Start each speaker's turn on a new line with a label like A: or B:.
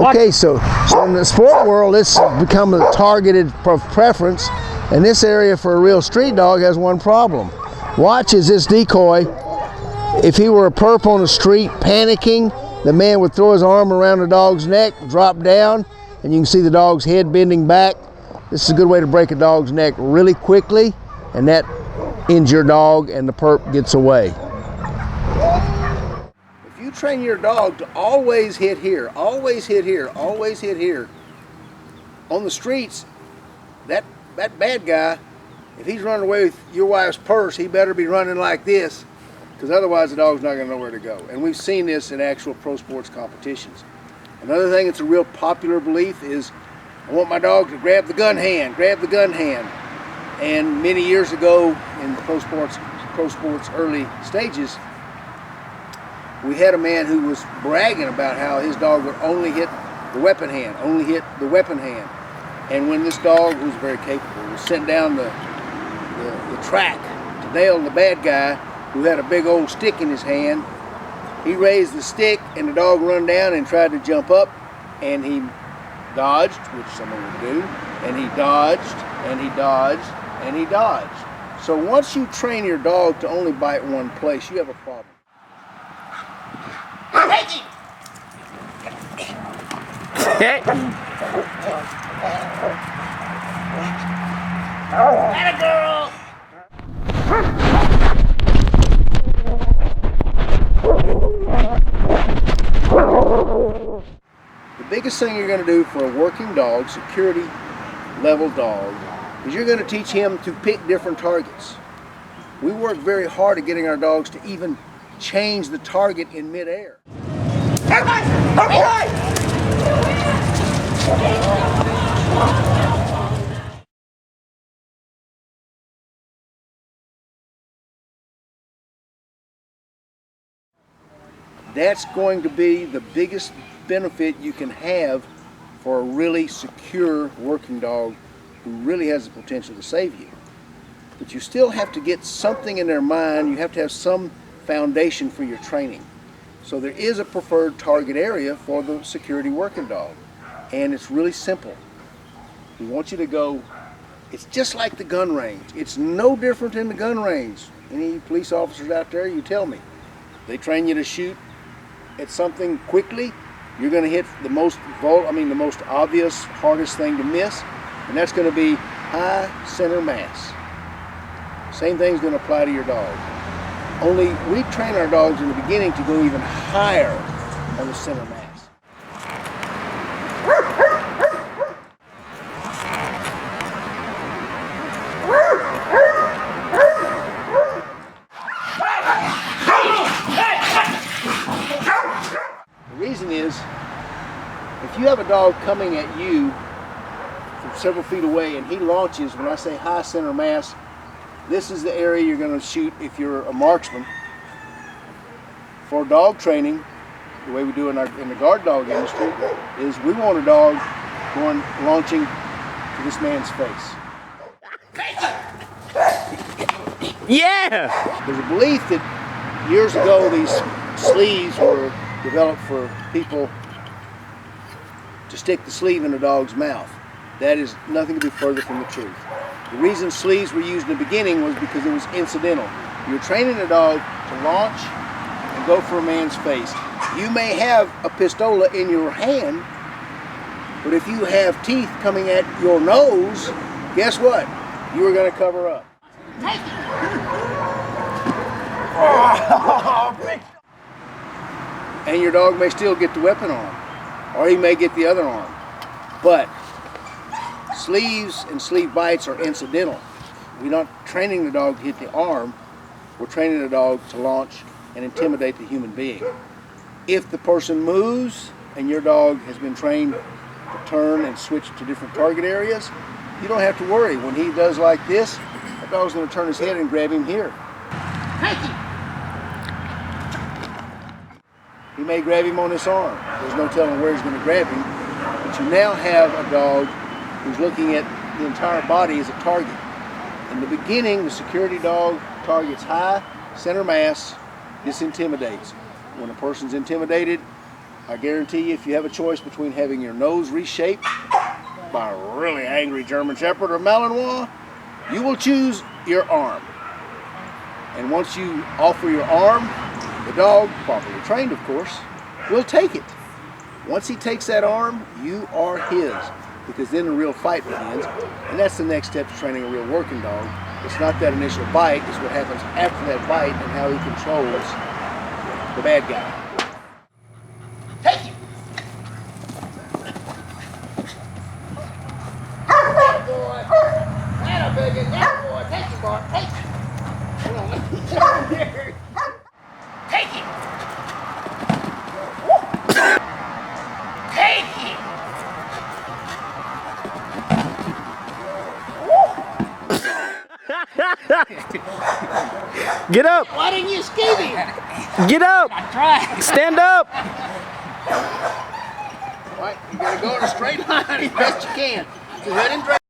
A: Okay, so in the sport world, it's become a targeted preference, and this area for a real street dog has one problem. Watch as this decoy, if he were a perp on the street panicking, the man would throw his arm around the dog's neck, drop down, and you can see the dog's head bending back. This is a good way to break a dog's neck really quickly, and that ends your dog and the perp gets away. If you train your dog to always hit here, always hit here, always hit here, on the streets, that bad guy, if he's running away with your wife's purse, he better be running like this, because otherwise the dog's not going to know where to go. And we've seen this in actual pro sports competitions. Another thing that's a real popular belief is, I want my dog to grab the gun hand, grab the gun hand. And many years ago in the pro sports early stages, we had a man who was bragging about how his dog would only hit the weapon hand, only hit the weapon hand. And when this dog, who was very capable, was sent down the track to nail the bad guy who had a big old stick in his hand, he raised the stick and the dog run down and tried to jump up, and he dodged, which someone would do, and he dodged, and he dodged, and he dodged. So once you train your dog to only bite one place, you have a problem.
B: Atta girl!
A: The biggest thing you're going to do for a working dog, security level dog, is you're going to teach him to pick different targets. We work very hard at getting our dogs to even change the target in midair. That's going to be the biggest benefit you can have for a really secure working dog who really has the potential to save you. But you still have to get something in their mind. You have to have some foundation for your training. So there is a preferred target area for the security working dog, and it's really simple. We want you to go, it's just like the gun range. It's no different than the gun range. Any police officers out there, you tell me. They train you to shoot at something quickly, you're going to hit the most obvious, hardest thing to miss, and that's going to be high center mass. Same thing's going to apply to your dog. Only we train our dogs in the beginning to go even higher on the center mass. The reason is, if you have a dog coming at you from several feet away and he launches, when I say high center mass, this is the area you're going to shoot if you're a marksman. For dog training, the way we do in the guard dog industry, is we want a dog launching to this man's face.
B: Yeah!
A: There's a belief that years ago these sleeves were developed for people to stick the sleeve in a dog's mouth. That is nothing to be further from the truth. The reason sleeves were used in the beginning was because it was incidental. You're training a dog to launch and go for a man's face. You may have a pistola in your hand, but if you have teeth coming at your nose, guess what? You are going to cover up. And your dog may still get the weapon arm, or he may get the other arm. But sleeves and sleeve bites are incidental. We're not training the dog to hit the arm, we're training the dog to launch and intimidate the human being. If the person moves and your dog has been trained to turn and switch to different target areas, you don't have to worry. When he does like this, the dog's going to turn his head and grab him here. He may grab him on this arm. There's no telling where he's going to grab him. But you now have a dog who's looking at the entire body as a target. In the beginning, the security dog targets high, center mass. This intimidates. When a person's intimidated, I guarantee you, if you have a choice between having your nose reshaped by a really angry German Shepherd or Malinois, you will choose your arm. And once you offer your arm, the dog, properly trained of course, will take it. Once he takes that arm, you are his, because then the real fight begins. And that's the next step to training a real working dog. It's not that initial bite, it's what happens after that bite and how he controls the bad guy. Take him! That boy! That biggie! That boy! Take him, boy! Take him! Hold on, let me get over here. Take him! Take him!
B: Get up!
A: Why didn't you skeeve him?
B: Get up!
C: I tried.
B: Stand up!
A: All right, you gotta go in a straight line as best you can. Just let him drag.